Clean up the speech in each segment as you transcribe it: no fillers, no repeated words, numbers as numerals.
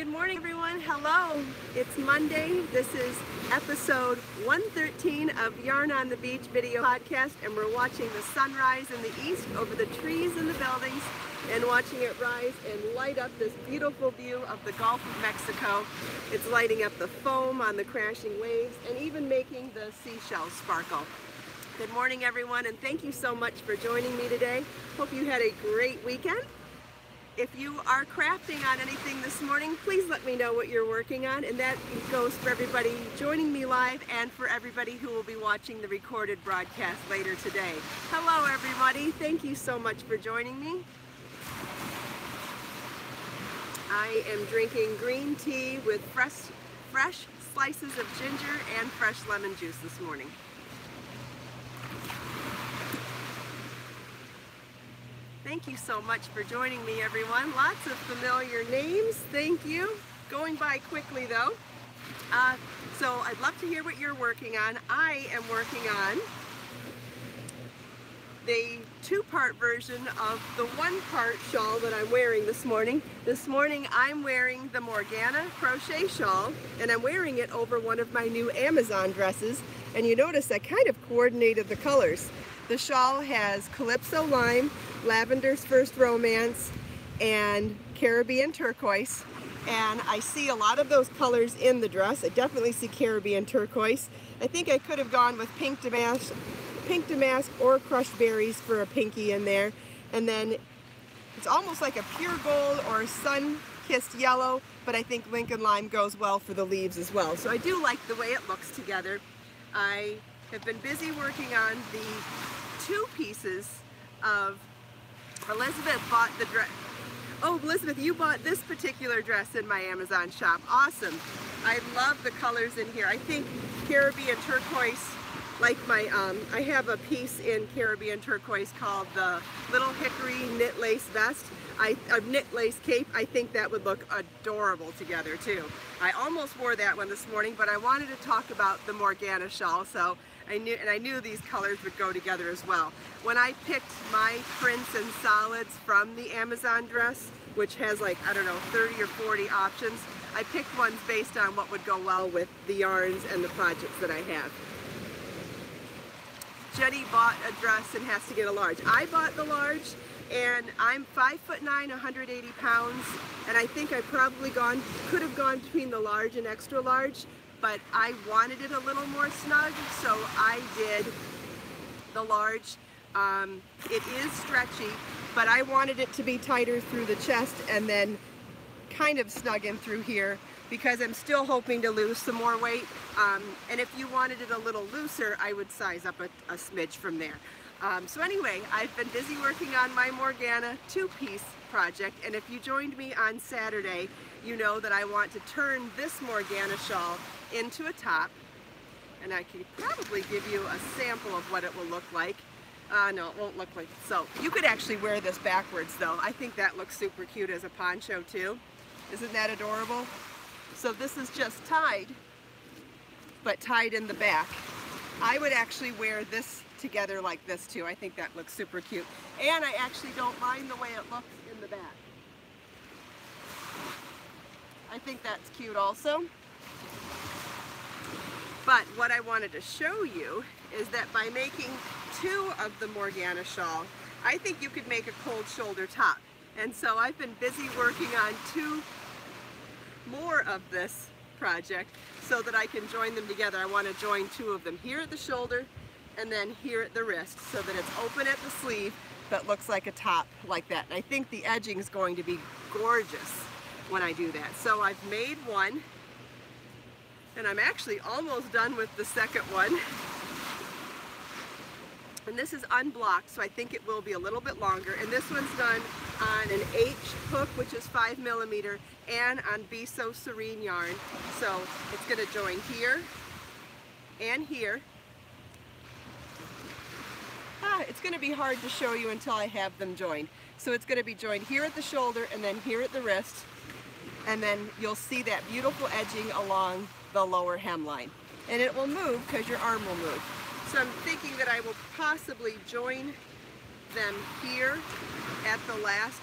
Good morning, everyone. Hello. It's Monday. This is episode 113 of Yarn on the Beach video podcast, and we're watching the sunrise in the east over the trees and the buildings and watching it rise and light up this beautiful view of the Gulf of Mexico. It's lighting up the foam on the crashing waves and even making the seashells sparkle. Good morning, everyone, and thank you so much for joining me today. Hope you had a great weekend. If you are crafting on anything this morning, please let me know what you're working on, and that goes for everybody joining me live and for everybody who will be watching the recorded broadcast later today. Hello, everybody. Thank you so much for joining me. I am drinking green tea with fresh slices of ginger and fresh lemon juice this morning. Thank you so much for joining me, everyone. Lots of familiar names. Thank you. Going by quickly, though. So I'd love to hear what you're working on. I am working on the two-part version of the one-part shawl that I'm wearing this morning. This morning I'm wearing the Morgana crochet shawl, and I'm wearing it over one of my new Amazon dresses. And you notice I kind of coordinated the colors. The shawl has Calypso Lime, Lavender's First Romance, and Caribbean Turquoise. And I see a lot of those colors in the dress. I definitely see Caribbean Turquoise. I think I could have gone with Pink Damask or Crushed Berries for a pinky in there. And then it's almost like a pure gold or sun-kissed yellow, but I think Lincoln Lime goes well for the leaves as well. So I do like the way it looks together. I have been busy working on the two pieces of Elizabeth bought the dress. Oh, Elizabeth, you bought this particular dress in my Amazon shop. Awesome. I love the colors in here. I think Caribbean Turquoise, like my, I have a piece in Caribbean Turquoise called the Little Hickory Knit Lace Vest. A knit lace cape. I think that would look adorable together too. I almost wore that one this morning, but I wanted to talk about the Morgana shawl, so I knew these colors would go together as well. When I picked my prints and solids from the Amazon dress, which has like, I don't know, 30 or 40 options, I picked ones based on what would go well with the yarns and the projects that I have. Jenny bought a dress and has to get a large. I bought the large, and I'm 5'9", 180 pounds, and I think I probably could have gone between the large and extra large, but I wanted it a little more snug, so I did the large. It is stretchy, but I wanted it to be tighter through the chest and then kind of snug in through here because I'm still hoping to lose some more weight. And if you wanted it a little looser, I would size up a smidge from there. So anyway, I've been busy working on my Morgana two-piece project, and if you joined me on Saturday, you know that I want to turn this Morgana shawl into a top, and I can probably give you a sample of what it will look like. No, it won't look like it. So you could actually wear this backwards though. I think that looks super cute as a poncho too. Isn't that adorable? So this is just tied, but tied in the back. I would actually wear this together like this too. I think that looks super cute. And I actually don't mind the way it looks in the back. I think that's cute also. But what I wanted to show you is that by making two of the Morgana shawl, I think you could make a cold shoulder top. And so I've been busy working on two more of this project so that I can join them together. I want to join two of them here at the shoulder and then here at the wrist so that it's open at the sleeve but looks like a top like that. And I think the edging is going to be gorgeous when I do that. So I've made one, and I'm actually almost done with the second one. And this is unblocked, so I think it will be a little bit longer. And this one's done on an H hook, which is 5mm, and on Be So Serene yarn. So it's going to join here and here. It's going to be hard to show you until I have them joined. So it's going to be joined here at the shoulder and then here at the wrist. And then you'll see that beautiful edging along the lower hemline. And it will move because your arm will move. So I'm thinking that I will possibly join them here at the last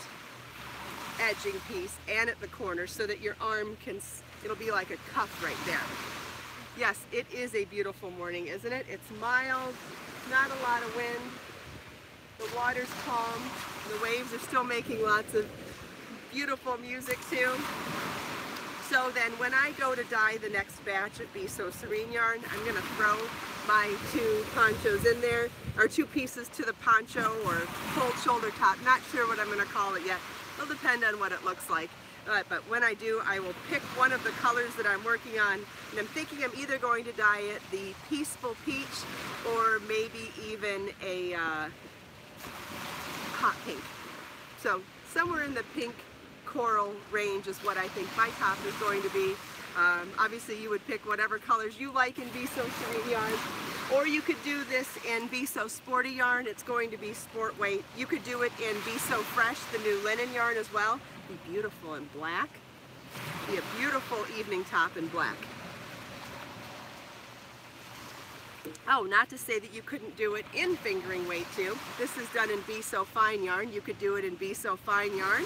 edging piece and at the corner so that your arm can, it'll be like a cuff right there. Yes, it is a beautiful morning, isn't it? It's mild, not a lot of wind, the water's calm, the waves are still making lots of beautiful music too. So then when I go to dye the next batch of Be So Serene yarn, I'm going to throw my 2 ponchos in there, or 2 pieces to the poncho or cold shoulder top. Not sure what I'm going to call it yet. It'll depend on what it looks like. But when I do, I will pick one of the colors that I'm working on, and I'm thinking I'm either going to dye it the Peaceful Peach or maybe even a hot pink. So somewhere in the pink coral range is what I think my top is going to be. Obviously you would pick whatever colors you like in Be So Serene yarn, or you could do this in Be So Sporty yarn. It's going to be sport weight. You could do it in Be So Fresh, the new linen yarn as well. Be beautiful in black. Be a beautiful evening top in black. Oh, not to say that you couldn't do it in fingering weight too. This is done in Be So Fine yarn. You could do it in Be So Fine yarn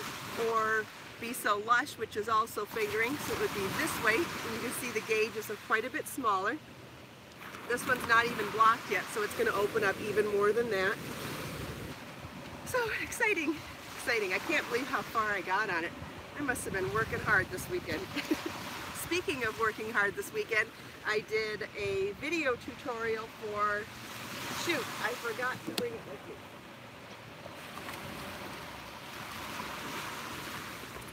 or Be So Lush, which is also fingering, so it would be this weight. And you can see the gauge is quite a bit smaller. This one's not even blocked yet, so it's going to open up even more than that. So exciting, exciting. I can't believe how far I got on it. I must have been working hard this weekend. Speaking of working hard this weekend, I did a video tutorial for, shoot, I forgot to bring it with me.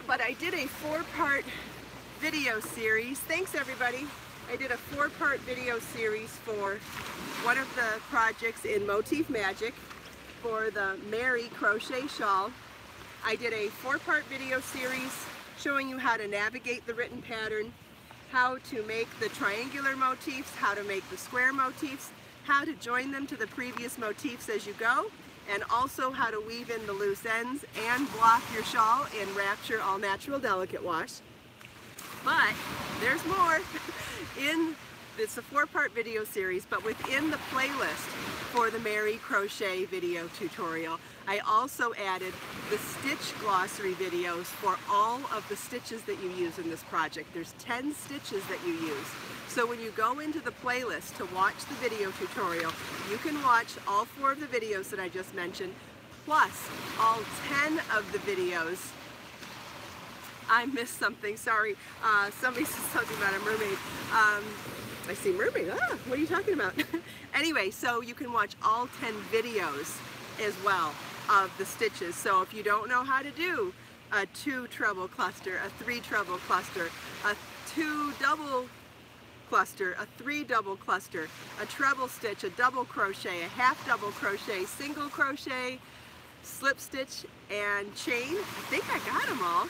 But I did a 4-part video series. Thanks everybody. I did a 4-part video series for one of the projects in Motif Magic for the Mary crochet shawl. I did a 4-part video series showing you how to navigate the written pattern, how to make the triangular motifs, how to make the square motifs, how to join them to the previous motifs as you go, and also how to weave in the loose ends and block your shawl in Wrapture All Natural Delicate Wash. But there's more. It's a 4-part video series, but within the playlist for the Mary crochet video tutorial, I also added the stitch glossary videos for all of the stitches that you use in this project. There's 10 stitches that you use. So when you go into the playlist to watch the video tutorial, you can watch all 4 of the videos that I just mentioned, plus all 10 of the videos. I missed something, sorry. Somebody said something about a mermaid. I see mermaid, what are you talking about? Anyway, so you can watch all 10 videos as well of the stitches. So if you don't know how to do a 2 treble cluster, a 3 treble cluster, a 2 double cluster, a 3 double cluster, a treble stitch, a double crochet, a half double crochet, single crochet, slip stitch, and chain, I think I got them all.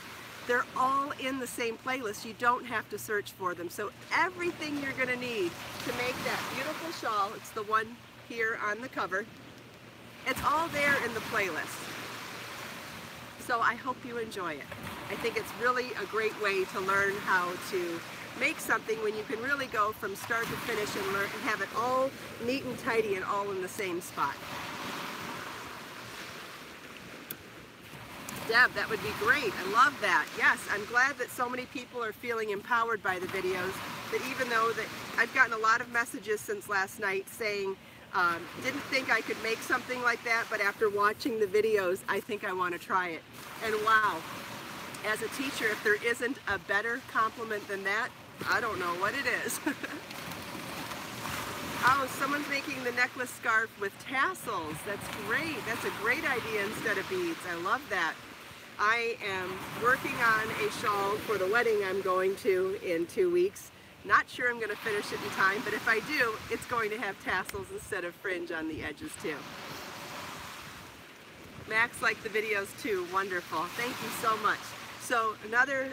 They're all in the same playlist. You don't have to search for them. So everything you're going to need to make that beautiful shawl, it's the one here on the cover, it's all there in the playlist. So I hope you enjoy it. I think it's really a great way to learn how to make something when you can really go from start to finish and learn and have it all neat and tidy and all in the same spot. Deb, that would be great. I love that. Yes, I'm glad that so many people are feeling empowered by the videos, that even though that I've gotten a lot of messages since last night saying, didn't think I could make something like that, but after watching the videos, I think I want to try it. And wow, as a teacher, if there isn't a better compliment than that, I don't know what it is. Oh, someone's making the necklace scarf with tassels. That's great. That's a great idea instead of beads. I love that. I am working on a shawl for the wedding I'm going to in 2 weeks. Not sure I'm going to finish it in time, but if I do, it's going to have tassels instead of fringe on the edges too. Max liked the videos too. Wonderful. Thank you so much. So another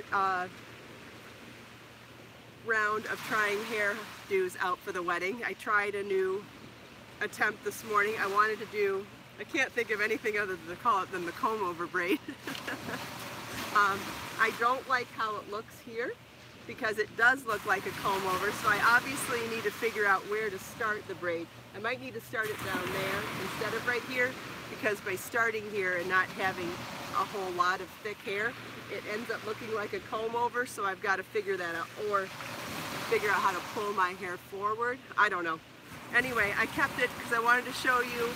round of trying hairdos out for the wedding. I tried a new attempt this morning. I wanted to do, I can't think of anything other than to call it than the comb over braid. I don't like how it looks here because it does look like a comb over, so I obviously need to figure out where to start the braid. I might need to start it down there instead of right here, because by starting here and not having a whole lot of thick hair, it ends up looking like a comb over, so I've got to figure that out, or figure out how to pull my hair forward. I don't know. Anyway, I kept it because I wanted to show you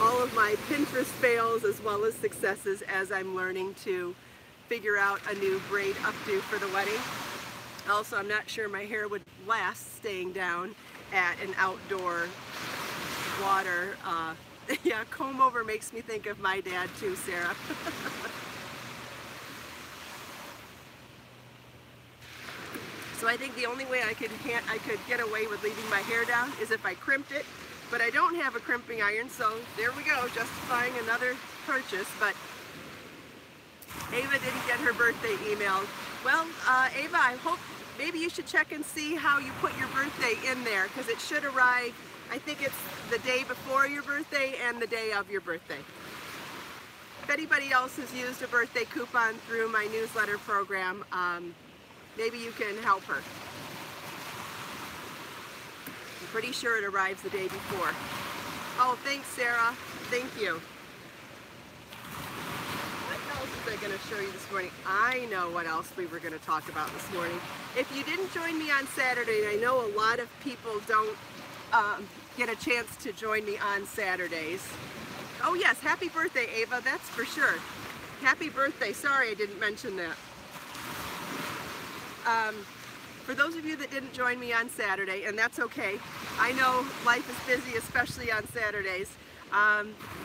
all of my Pinterest fails as well as successes as I'm learning to figure out a new braid updo for the wedding. Also, I'm not sure my hair would last staying down at an outdoor water. Yeah, comb over makes me think of my dad too, Sarah. So I think the only way I could get away with leaving my hair down is if I crimped it, but I don't have a crimping iron, so there we go, justifying another purchase. But Ava didn't get her birthday email. Well, Ava, I hope maybe you should check and see how you put your birthday in there, because it should arrive, I think it's the day before your birthday and the day of your birthday. If anybody else has used a birthday coupon through my newsletter program, maybe you can help her. I'm pretty sure it arrives the day before. Oh, thanks, Sarah. Thank you. What else was I going to show you this morning? I know what else we were going to talk about this morning. If you didn't join me on Saturday, and I know a lot of people don't get a chance to join me on Saturdays. Oh yes, happy birthday, Ava, that's for sure. Happy birthday. Sorry I didn't mention that. For those of you that didn't join me on Saturday, and that's okay, I know life is busy, especially on Saturdays.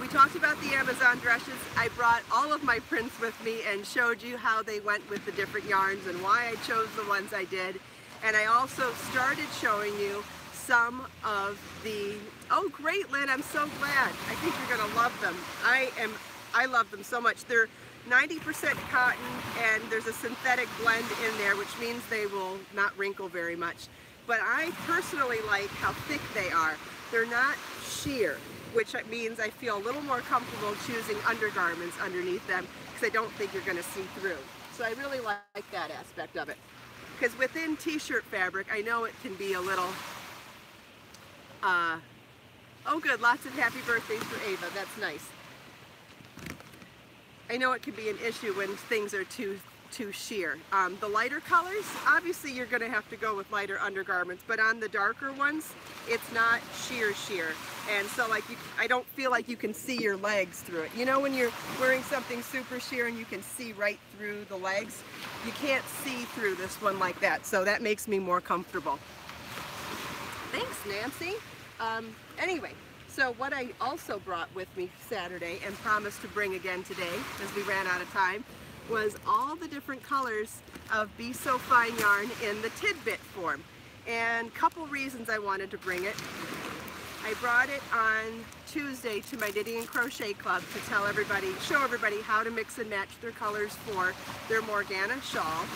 We talked about the Amazon dresses. I brought all of my prints with me and showed you how they went with the different yarns and why I chose the ones I did. And I also started showing you some of the, oh great, Lynn, I'm so glad. I think you're gonna love them. I love them so much. They're 90% cotton, and there's a synthetic blend in there, which means they will not wrinkle very much. But I personally like how thick they are. They're not sheer, which means I feel a little more comfortable choosing undergarments underneath them, because I don't think you're gonna see through. So I really like that aspect of it. Because within t-shirt fabric, I know it can be a little, oh good, lots of happy birthdays for Ava, that's nice. I know it can be an issue when things are too sheer. The lighter colors, obviously you're going to have to go with lighter undergarments, but on the darker ones, it's not sheer. And so like I don't feel like you can see your legs through it. You know when you're wearing something super sheer and you can see right through the legs? You can't see through this one like that, so that makes me more comfortable. Thanks, Nancy. Anyway. So what I also brought with me Saturday and promised to bring again today, as we ran out of time, was all the different colors of Be So Fine yarn in the tidbit form. And a couple reasons I wanted to bring it. I brought it on Tuesday to my Knitting and Crochet Club to tell everybody, show everybody how to mix and match their colors for their Morgana shawl.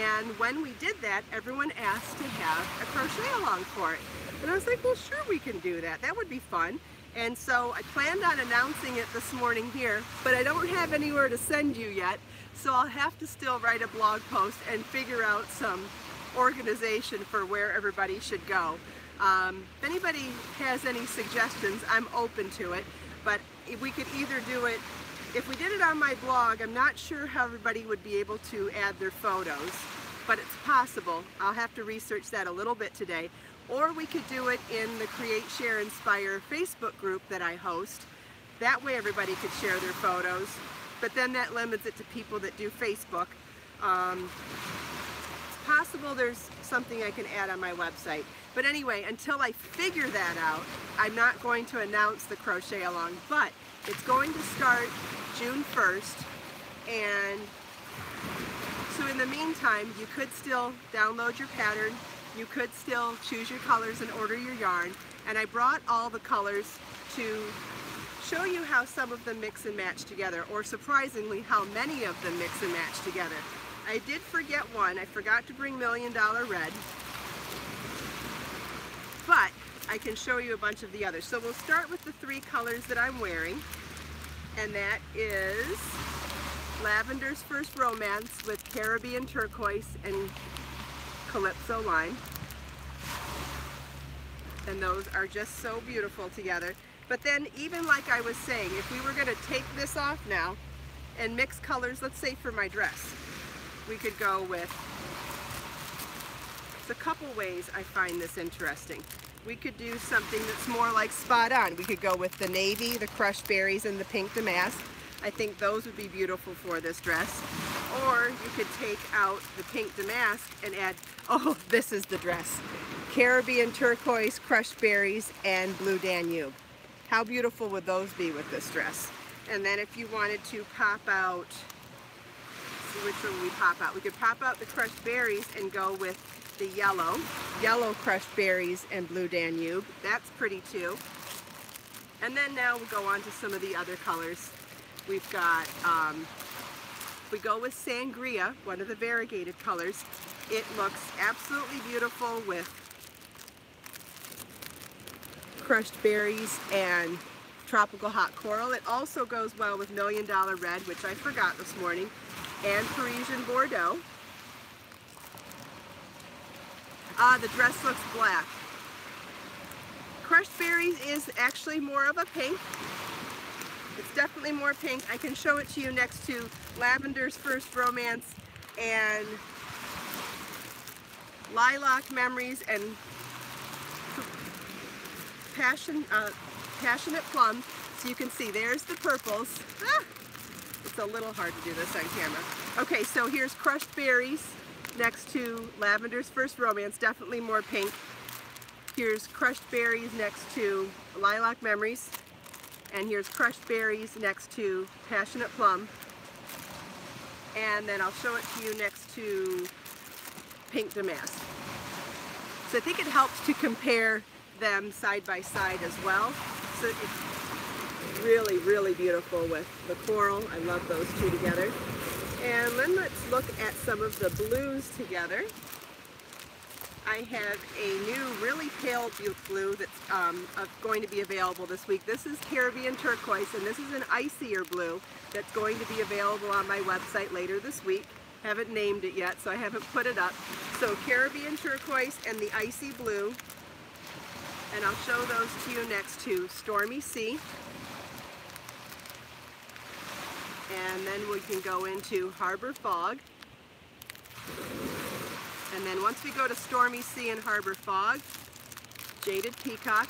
And when we did that, everyone asked to have a crochet along for it. And I was like, well, sure, we can do that. That would be fun. And so I planned on announcing it this morning here, but I don't have anywhere to send you yet. So I'll have to still write a blog post and figure out some organization for where everybody should go. If anybody has any suggestions, I'm open to it. But if we could either do it, if we did it on my blog, I'm not sure how everybody would be able to add their photos, but it's possible. I'll have to research that a little bit today. Or we could do it in the Create, Share, Inspire Facebook group that I host. That way everybody could share their photos, but then that limits it to people that do Facebook. It's possible there's something I can add on my website. But anyway, until I figure that out, I'm not going to announce the crochet along, but it's going to start June 1st, and so in the meantime, you could still download your pattern. You could still choose your colors and order your yarn. And I brought all the colors to show you how some of them mix and match together, or surprisingly, how many of them mix and match together. I did forget one. I forgot to bring Million Dollar Red, but I can show you a bunch of the others. So we'll start with the three colors that I'm wearing, and that is Lavender's First Romance with Caribbean Turquoise and Calypso Lime, and those are just so beautiful together. But then, even like I was saying, if we were going to take this off now and mix colors, let's say for my dress, we could go with, there's a couple ways I find this interesting. We could do something that's more like spot on. We could go with the navy, the crushed berries, and the pink damask. I think those would be beautiful for this dress. Or you could take out the pink damask and add, oh, this is the dress. Caribbean turquoise, crushed berries, and blue Danube. How beautiful would those be with this dress? And then if you wanted to pop out, let's see which one we pop out. We could pop out the crushed berries and go with the yellow crushed berries and blue Danube. That's pretty too. And then now we go on to some of the other colors. We've got, we go with sangria, one of the variegated colors. It looks absolutely beautiful with crushed berries and tropical hot coral. It also goes well with $1 Million Red, which I forgot this morning, and Parisian Bordeaux. The dress looks black. Crushed berries is actually more of a pink. It's definitely more pink. I can show it to you next to Lavender's First Romance and Lilac Memories and Passionate Plum. So you can see there's the purples. It's a little hard to do this on camera. Okay, so here's crushed berries next to Lavender's First Romance, definitely more pink. Here's crushed berries next to Lilac Memories. And here's crushed berries next to Passionate Plum. And then I'll show it to you next to Pink Damask. So I think it helps to compare them side by side as well. So it's really, really beautiful with the coral. I love those two together. And then let's look at some of the blues together. I have a new really pale blue that's going to be available this week. This is Caribbean Turquoise, and this is an icier blue that's going to be available on my website later this week. Haven't named it yet, so I haven't put it up. So Caribbean Turquoise and the icy blue, and I'll show those to you next to Stormy Sea. And then we can go into Harbor Fog. And then once we go to Stormy Sea and Harbor Fog, Jaded Peacock.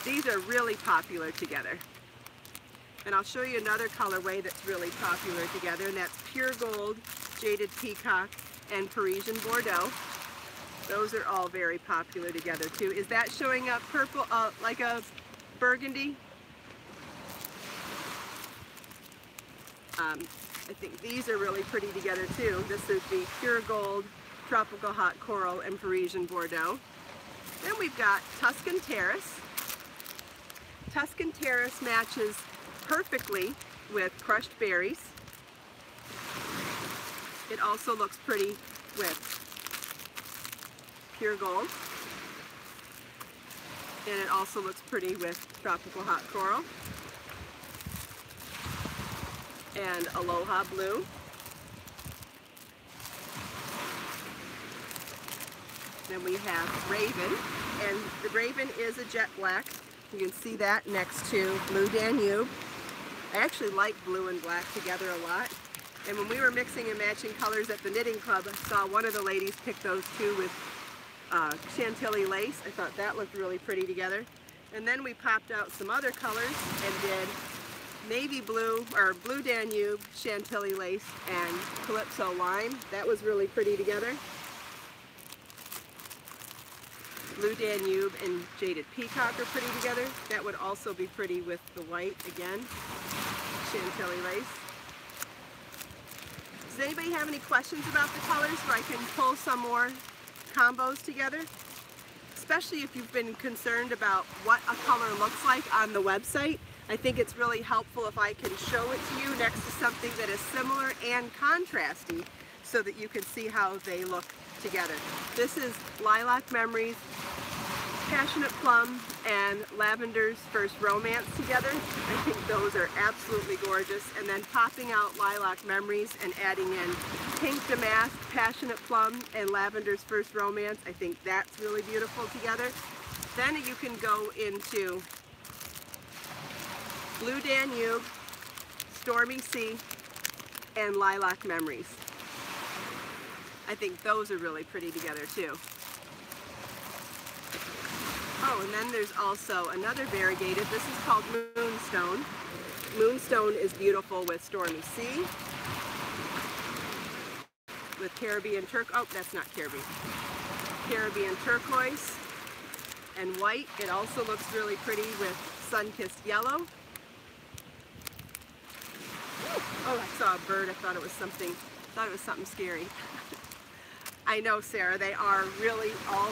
These are really popular together. And I'll show you another colorway that's really popular together, and that's Pure Gold, Jaded Peacock, and Parisian Bordeaux. Those are all very popular together too. Is that showing up purple, like a burgundy? I think these are really pretty together too. This is the Pure Gold, Tropical Hot Coral, and Parisian Bordeaux. Then we've got Tuscan Terrace. Tuscan Terrace matches perfectly with crushed berries. It also looks pretty with Pure Gold. And it also looks pretty with Tropical Hot Coral and Aloha Blue. Then we have Raven, and the Raven is a jet black. You can see that next to Blue Danube. I actually like blue and black together a lot. And when we were mixing and matching colors at the knitting club, I saw one of the ladies pick those two with Chantilly lace. I thought that looked really pretty together. And then we popped out some other colors and did navy blue, or Blue Danube, Chantilly lace, and Calypso lime. That was really pretty together. Blue Danube and Jaded Peacock are pretty together. That would also be pretty with the white again, Chantilly lace. Does anybody have any questions about the colors where I can pull some more combos together? Especially if you've been concerned about what a color looks like on the website. I think it's really helpful if I can show it to you next to something that is similar and contrasty so that you can see how they look together. This is Lilac Memories, Passionate Plum, and Lavender's First Romance together. I think those are absolutely gorgeous. And then popping out Lilac Memories and adding in Pink Damask, Passionate Plum, and Lavender's First Romance, I think that's really beautiful together. Then you can go into Blue Danube, Stormy Sea, and Lilac Memories. I think those are really pretty together too. Oh, and then there's also another variegated. This is called Moonstone. Moonstone is beautiful with Stormy Sea, with Caribbean oh, that's not Caribbean. Caribbean turquoise and white. It also looks really pretty with sun-kissed yellow. Oh, I saw a bird. I thought it was something scary. I know, Sarah, they are really all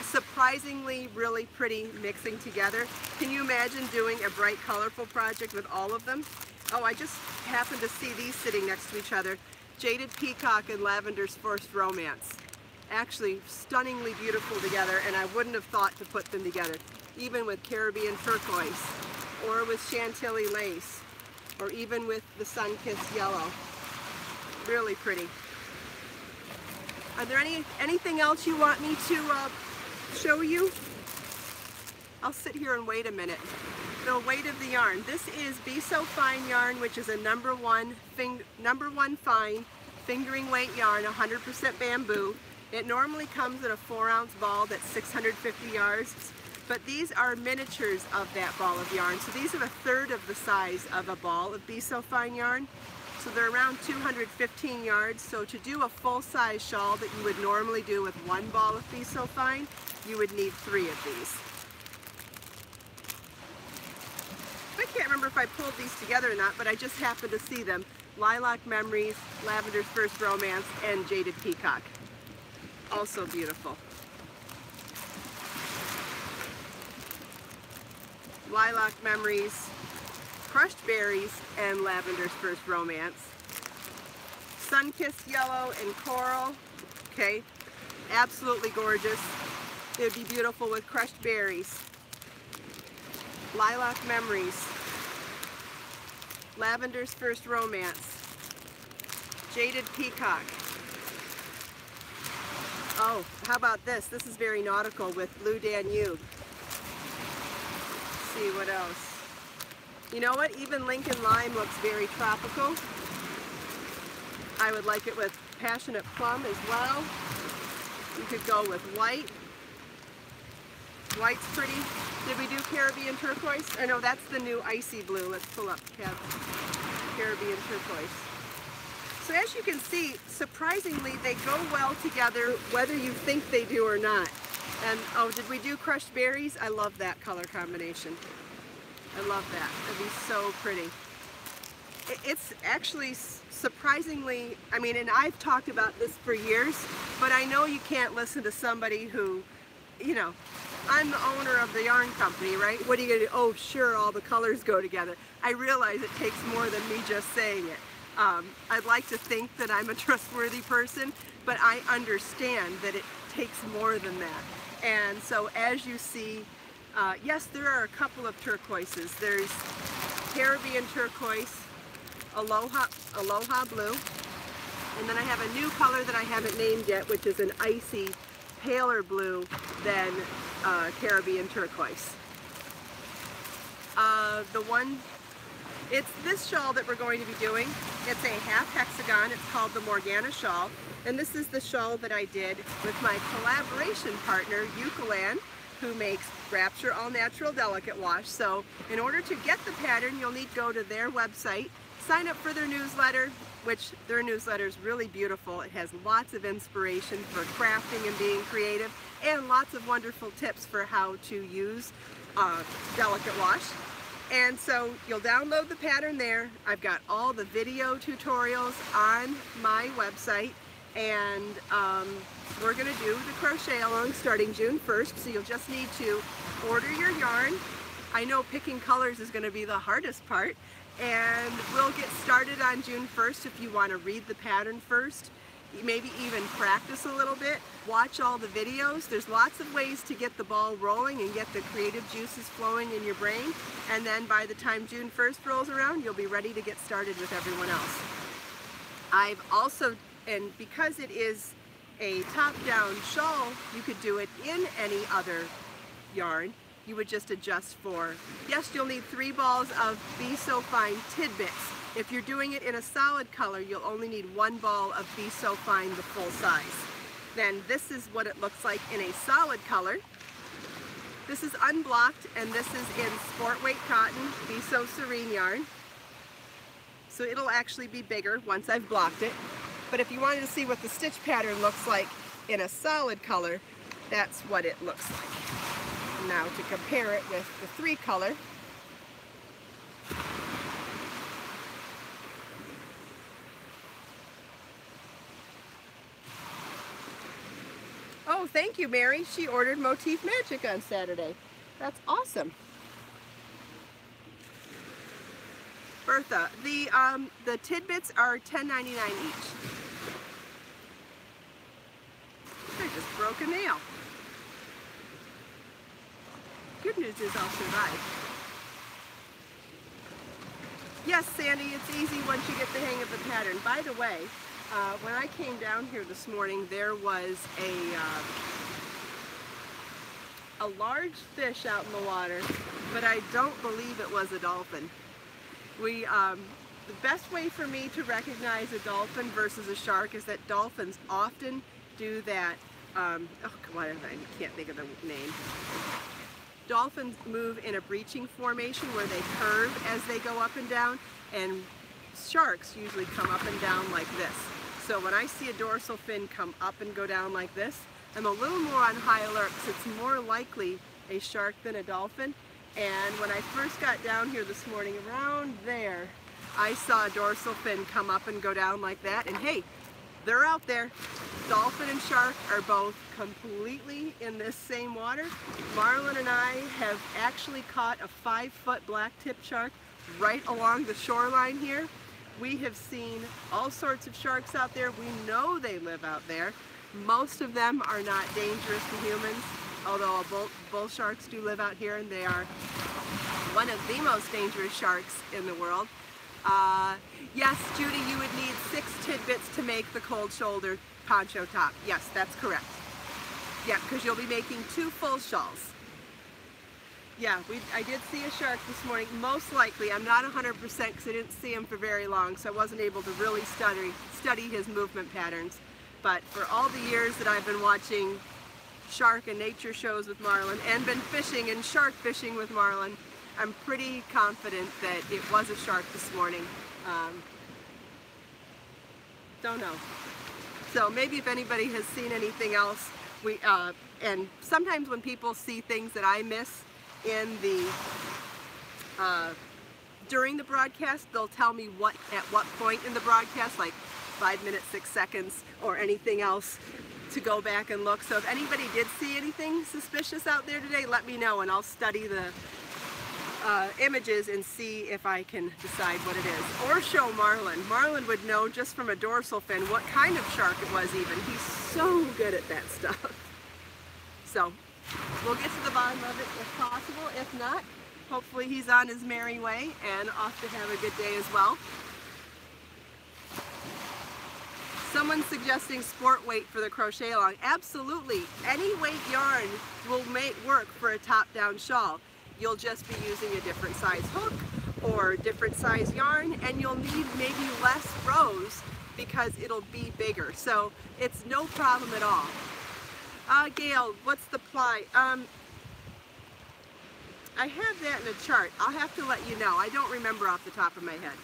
surprisingly really pretty mixing together. Can you imagine doing a bright, colorful project with all of them? Oh, I just happened to see these sitting next to each other. Jaded Peacock and Lavender's First Romance. Actually, stunningly beautiful together, and I wouldn't have thought to put them together. Even with Caribbean turquoise, or with Chantilly lace, or even with the sun-kissed yellow. Really pretty. Are there anything else you want me to show you? I'll sit here and wait a minute. The weight of the yarn. This is Be So Fine yarn, which is a number one fine fingering weight yarn, 100% bamboo. It normally comes in a 4-ounce ball that's 650 yards, but these are miniatures of that ball of yarn. So these are 1/3 of the size of a ball of Be So Fine yarn. So they're around 215 yards. So to do a full-size shawl that you would normally do with one ball of Be So Fine, you would need 3 of these. I can't remember if I pulled these together or not, but I just happened to see them. Lilac Memories, Lavender's First Romance, and Jaded Peacock. Also beautiful. Lilac Memories, Crushed Berries, and Lavender's First Romance. Sun-kissed yellow and coral. Okay, absolutely gorgeous. It would be beautiful with Crushed Berries. Lilac Memories, Lavender's First Romance, Jaded Peacock. Oh, how about this? This is very nautical with Blue Danube. Let's see what else. You know what? Even Lincoln Lime looks very tropical. I would like it with Passionate Plum as well. You could go with white. White's pretty. Did we do Caribbean turquoise? I know that's the new icy blue. Let's pull up Caribbean turquoise. So as you can see, surprisingly, they go well together whether you think they do or not. And oh, did we do Crushed Berries? I love that color combination. I love that. It'd be so pretty. It's actually surprisingly, I mean, and I've talked about this for years, but I know you can't listen to somebody who, you know, I'm the owner of the yarn company, right? What are you going to do? Oh, sure, all the colors go together. I realize it takes more than me just saying it. I'd like to think that I'm a trustworthy person, but I understand that it takes more than that. And so as you see, yes, there are a couple of turquoises. There's Caribbean turquoise, Aloha blue, and then I have a new color that I haven't named yet, which is an icy, paler blue than Caribbean turquoise. It's this shawl that we're going to be doing. It's a half hexagon. It's called the Morgana shawl. And this is the shawl that I did with my collaboration partner, Eucalan, who makes Wrapture All Natural Delicate Wash. So in order to get the pattern, you'll need to go to their website, sign up for their newsletter, which their newsletter is really beautiful. It has lots of inspiration for crafting and being creative, and lots of wonderful tips for how to use delicate wash. And so you'll download the pattern there. I've got all the video tutorials on my website, and we're going to do the crochet along starting June 1st, so you'll just need to order your yarn. I know picking colors is going to be the hardest part, and we'll get started on June 1st if you want to read the pattern first. Maybe even practice a little bit, watch all the videos. There's lots of ways to get the ball rolling and get the creative juices flowing in your brain, and then by the time June 1st rolls around, you'll be ready to get started with everyone else. I've also, and because it is a top-down shawl, you could do it in any other yarn. you would just adjust for. Yes, you'll need 3 balls of Be So Fine tidbits. If you're doing it in a solid color, you'll only need 1 ball of Be So Fine, the full size. Then this is what it looks like in a solid color. This is unblocked, and this is in sport weight cotton, Be So Serene yarn. So it'll actually be bigger once I've blocked it. But if you wanted to see what the stitch pattern looks like in a solid color, that's what it looks like. Now to compare it with the 3 color, oh, thank you, Mary. She ordered Motif Magic on Saturday. That's awesome. Bertha, the tidbits are $10.99 each. I just broke a nail. Good news is I'll survive. Yes, Sandy, it's easy once you get the hang of the pattern. By the way, when I came down here this morning, there was a large fish out in the water, but I don't believe it was a dolphin. The best way for me to recognize a dolphin versus a shark is that dolphins often do that, oh, come on, I can't think of the name. Dolphins move in a breaching formation where they curve as they go up and down, and sharks usually come up and down like this. So when I see a dorsal fin come up and go down like this, I'm a little more on high alert because it's more likely a shark than a dolphin. And when I first got down here this morning, around there, I saw a dorsal fin come up and go down like that, and hey, they're out there. Dolphin and shark are both completely in this same water. Marlon and I have actually caught a 5-foot black-tipped shark right along the shoreline here. We have seen all sorts of sharks out there. We know they live out there. Most of them are not dangerous to humans, although bull sharks do live out here, and they are one of the most dangerous sharks in the world. Yes, Judy, you would need 6 tidbits to make the cold shoulder poncho top. Yes, that's correct. Yeah, because you'll be making 2 full shawls. Yeah, I did see a shark this morning. Most likely, I'm not 100% because I didn't see him for very long, so I wasn't able to really study his movement patterns. But for all the years that I've been watching shark and nature shows with Marlon and been fishing and shark fishing with Marlon, I'm pretty confident that it was a shark this morning. Don't know. So maybe if anybody has seen anything else, and sometimes when people see things that I miss in the during the broadcast, they'll tell me at what point in the broadcast, like 5 minutes, 6 seconds, or anything else, to go back and look. So if anybody did see anything suspicious out there today, let me know and I'll study the images and see if I can decide what it is. Or show Marlon. Marlon would know just from a dorsal fin what kind of shark it was even. He's so good at that stuff. So we'll get to the bottom of it if possible. If not, hopefully he's on his merry way and off to have a good day as well. Someone's suggesting sport weight for the crochet along. Absolutely. Any weight yarn will work for a top-down shawl. You'll just be using a different size hook or different size yarn, and you'll need maybe less rows because it'll be bigger. So it's no problem at all. Gail, what's the ply? I have that in a chart. I'll have to let you know. I don't remember off the top of my head.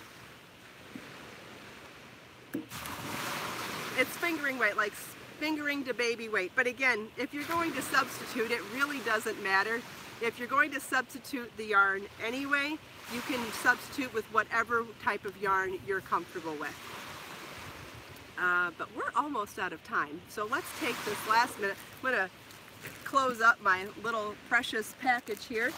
It's fingering weight, like fingering to baby weight. But again, if you're going to substitute, it really doesn't matter. If you're going to substitute the yarn anyway, you can substitute with whatever type of yarn you're comfortable with. But we're almost out of time, so let's take this last minute. I'm going to close up my little precious package here.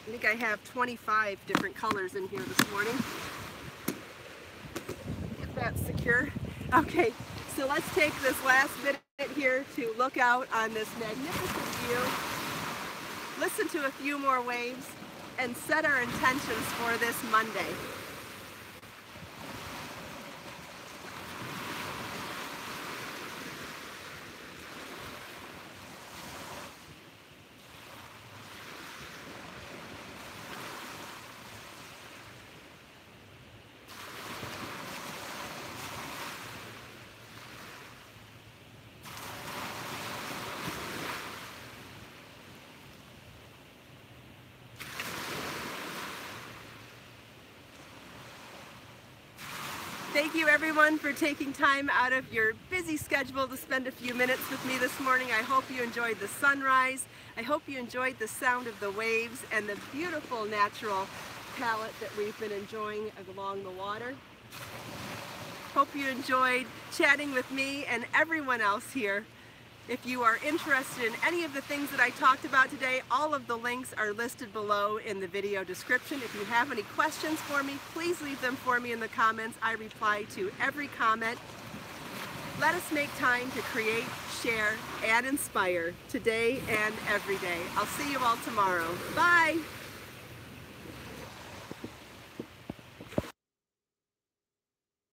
I think I have 25 different colors in here this morning. Get that secure. Okay, so let's take this last minute here to look out on this magnificent view, listen to a few more waves, and set our intentions for this Monday. Thank you everyone for taking time out of your busy schedule to spend a few minutes with me this morning. I hope you enjoyed the sunrise. I hope you enjoyed the sound of the waves and the beautiful natural palette that we've been enjoying along the water. Hope you enjoyed chatting with me and everyone else here. If you are interested in any of the things that I talked about today, all of the links are listed below in the video description. If you have any questions for me, please leave them for me in the comments. I reply to every comment. Let us make time to create, share, and inspire today and every day. I'll see you all tomorrow. Bye!